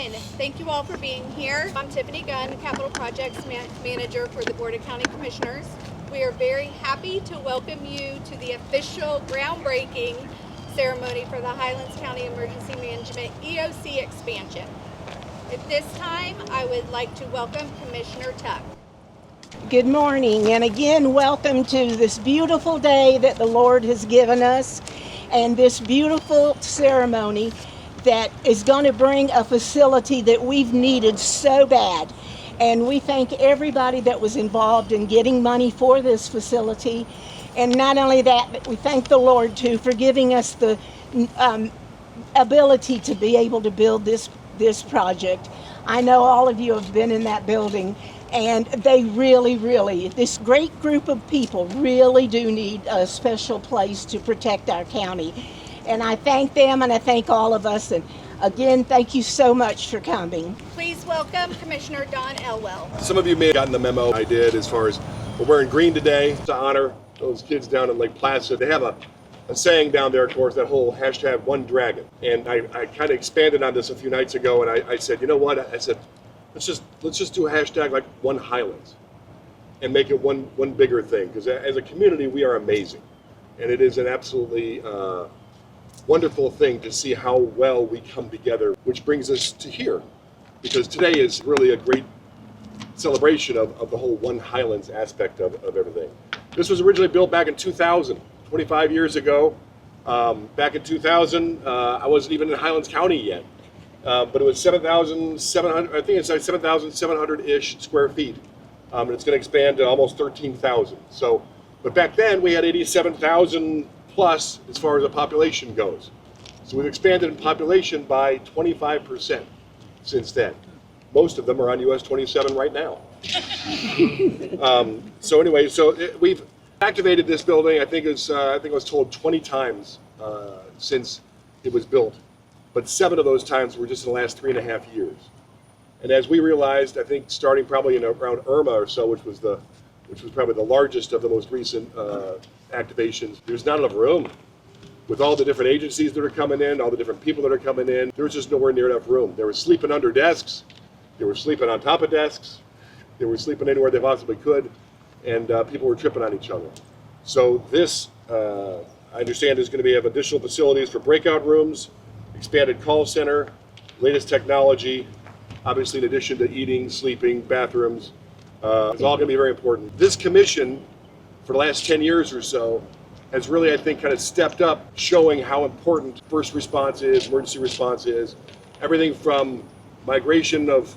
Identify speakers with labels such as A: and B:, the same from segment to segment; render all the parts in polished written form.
A: everyone. Thank you all for being here. I'm Tiffany Gunn, Capital Projects Manager for the Board of County Commissioners. We are very happy to welcome you to the official groundbreaking ceremony for the Highlands County Emergency Management EOC expansion. At this time, I would like to welcome Commissioner Tuck.
B: Good morning, and again, welcome to this beautiful day that the Lord has given us, and this beautiful ceremony that is going to bring a facility that we've needed so bad. And we thank everybody that was involved in getting money for this facility. And not only that, but we thank the Lord too for giving us the ability to be able to build this project. I know all of you have been in that building, and they really, this great group of people really do need a special place to protect our county. And I thank them, and I thank all of us. And again, thank you so much for coming.
A: Please welcome Commissioner Don Elwell.
C: Some of you may have gotten the memo I did as far as we're wearing green today to honor those kids down in Lake Placid. They have a saying down there, of course, that whole hashtag One Dragon. And I kind of expanded on this a few nights ago, and I said, you know what? I said, let's just do a hashtag like One Highlands and make it one bigger thing. Because as a community, we are amazing. And it is an absolutely wonderful thing to see how well we come together, which brings us to here. Because today is really a great celebration of the whole One Highlands aspect of everything. This was originally built back in 2000, 25 years ago. Back in 2000, I wasn't even in Highlands County yet. But it was 7,700, I think it's like 7,700-ish square feet. And it's going to expand to almost 13,000. So, but back then we had 87,000 plus as far as the population goes. So we've expanded in population by 25% since then. Most of them are on US 27 right now. So anyway, we've activated this building. I think I was told 20 times since it was built, but 7 of those times were just in the last 3.5 years. And as we realized, I think starting probably around Irma or so, which was probably the largest of the most recent activations, there's not enough room. With all the different agencies that are coming in, all the different people that are coming in, there's just nowhere near enough room. They were sleeping under desks, they were sleeping on top of desks, they were sleeping anywhere they possibly could, and people were tripping on each other. So this, I understand, is going to have additional facilities for breakout rooms, expanded call center, latest technology, obviously in addition to eating, sleeping, bathrooms. It's all going to be very important. This commission, for the last 10 years or so, has really, I think, kind of stepped up, showing how important first response is, emergency response is. Everything from migration of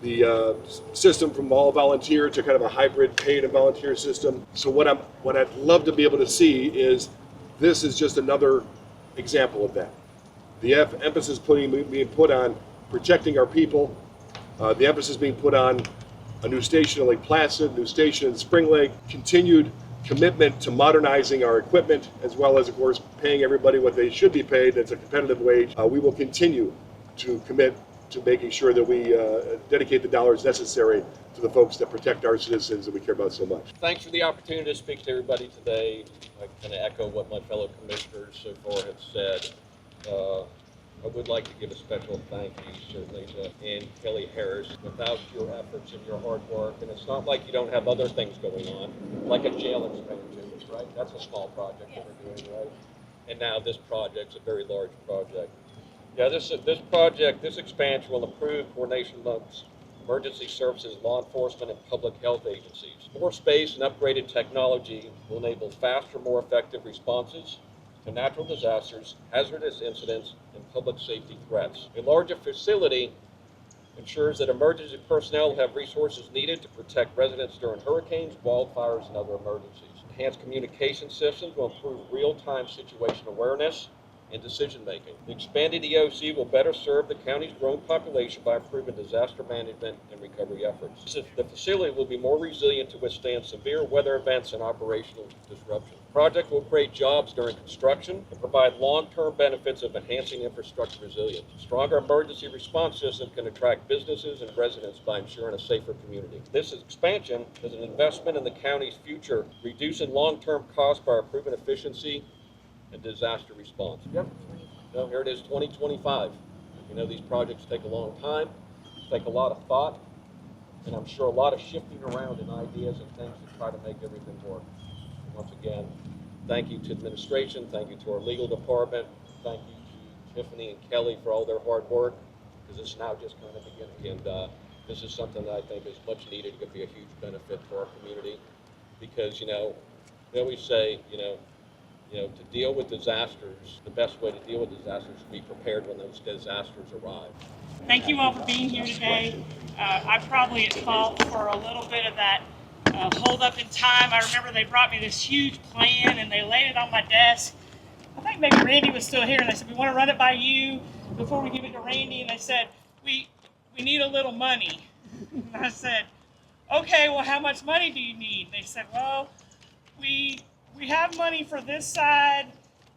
C: the system from all volunteer to kind of a hybrid paid and volunteer system. So what I'd love to be able to see is this is just another example of that. The emphasis being put on protecting our people. The emphasis being put on a new station in Lake Placid, new station in Spring Lake, continued commitment to modernizing our equipment, as well as, of course, paying everybody what they should be paid. It's a competitive wage. We will continue to commit to making sure that we dedicate the dollars necessary to the folks that protect our citizens that we care about so much.
D: Thanks for the opportunity to speak to everybody today. I kind of echo what my fellow commissioners so far have said. I would like to give a special thank you, certainly, to Ann Kelly Harris. Without your efforts and your hard work, and it's not like you don't have other things going on, like a jail expansion, right? That's a small project that we're doing, right? And now this project's a very large project. Yeah, this expansion will improve coordination amongst emergency services, law enforcement, and public health agencies. More space and upgraded technology will enable faster, more effective responses to natural disasters, hazardous incidents, and public safety threats. A larger facility ensures that emergency personnel have resources needed to protect residents during hurricanes, wildfires, and other emergencies. Enhanced communication systems will improve real-time situation awareness and decision-making. The expanded EOC will better serve the county's growing population by improving disaster management and recovery efforts. The facility will be more resilient to withstand severe weather events and operational disruption. The project will create jobs during construction and provide long-term benefits of enhancing infrastructure resilience. A stronger emergency response system can attract businesses and residents by ensuring a safer community. This expansion is an investment in the county's future, reducing long-term costs by improving efficiency and disaster response. Yep. No, here it is, 2025. You know, these projects take a long time, take a lot of thought, and I'm sure a lot of shifting around in ideas and things to try to make everything work. Once again, thank you to administration, thank you to our legal department, thank you to Tiffany and Kelly for all their hard work, because it's now just kind of beginning. And this is something that I think is much needed, going to be a huge benefit to our community, because, you know, they always say, to deal with disasters, the best way to deal with disasters is to be prepared when those disasters arrive.
E: Thank you all for being here today. I'm probably at fault for a little bit of that hold up in time. I remember they brought me this huge plan and they laid it on my desk. I think maybe Randy was still here, and they said, we want to run it by you before we give it to Randy. And they said, we need a little money. And I said, okay, well, how much money do you need? They said, well, we have money for this side,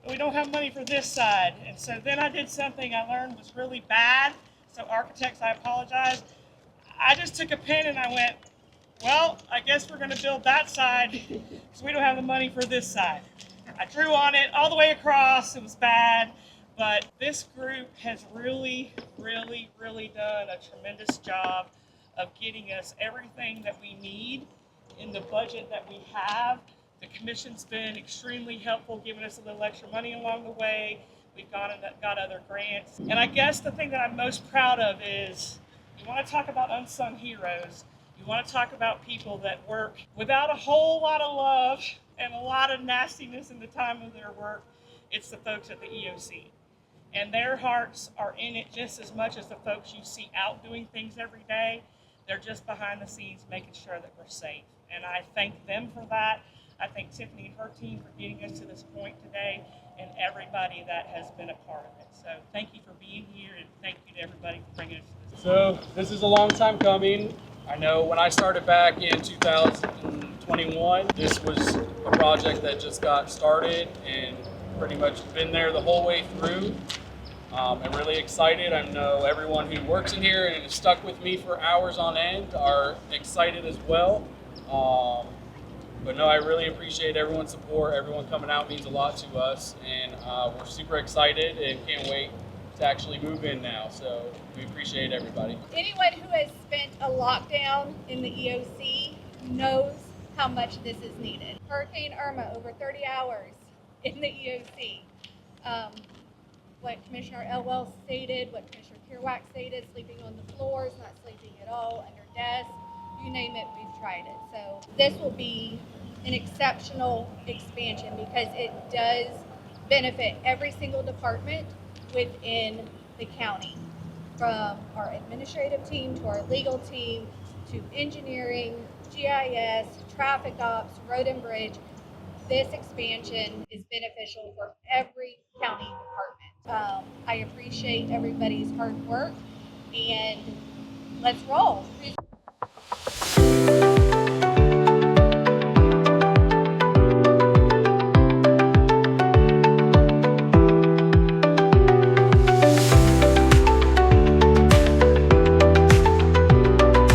E: but we don't have money for this side. And so then I did something I learned was really bad. So architects, I apologize. I just took a pen and I went, well, I guess we're going to build that side because we don't have the money for this side. I drew on it all the way across. It was bad. But this group has really, really, really done a tremendous job of getting us everything that we need in the budget that we have. The commission's been extremely helpful, giving us a little extra money along the way. We've got other grants. And I guess the thing that I'm most proud of is, you want to talk about unsung heroes. You want to talk about people that work without a whole lot of love and a lot of nastiness in the time of their work. It's the folks at the EOC. And their hearts are in it just as much as the folks you see out doing things every day. They're just behind the scenes making sure that we're safe. And I thank them for that. I thank Tiffany and her team for getting us to this point today, and everybody that has been a part of it. So thank you for being here, and thank you to everybody for bringing us to this.
F: So this is a long time coming. I know when I started back in 2021, this was a project that just got started and pretty much been there the whole way through. I'm really excited. I know everyone who works in here and has stuck with me for hours on end are excited as well. But no, I really appreciate everyone's support. Everyone coming out means a lot to us, and we're super excited and can't wait to actually move in now. So we appreciate everybody.
A: Anyone who has spent a lockdown in the EOC knows how much this is needed. Hurricane Irma, over 30 hours in the EOC. What Commissioner Elwell stated, what Commissioner Kerouac stated, sleeping on the floors, not sleeping at all, under desks, you name it, we've tried it. So this will be an exceptional expansion because it does benefit every single department within the county, from our administrative team to our legal team to engineering, GIS, traffic ops, road and bridge. This expansion is beneficial for every county department. I appreciate everybody's hard work, and let's roll.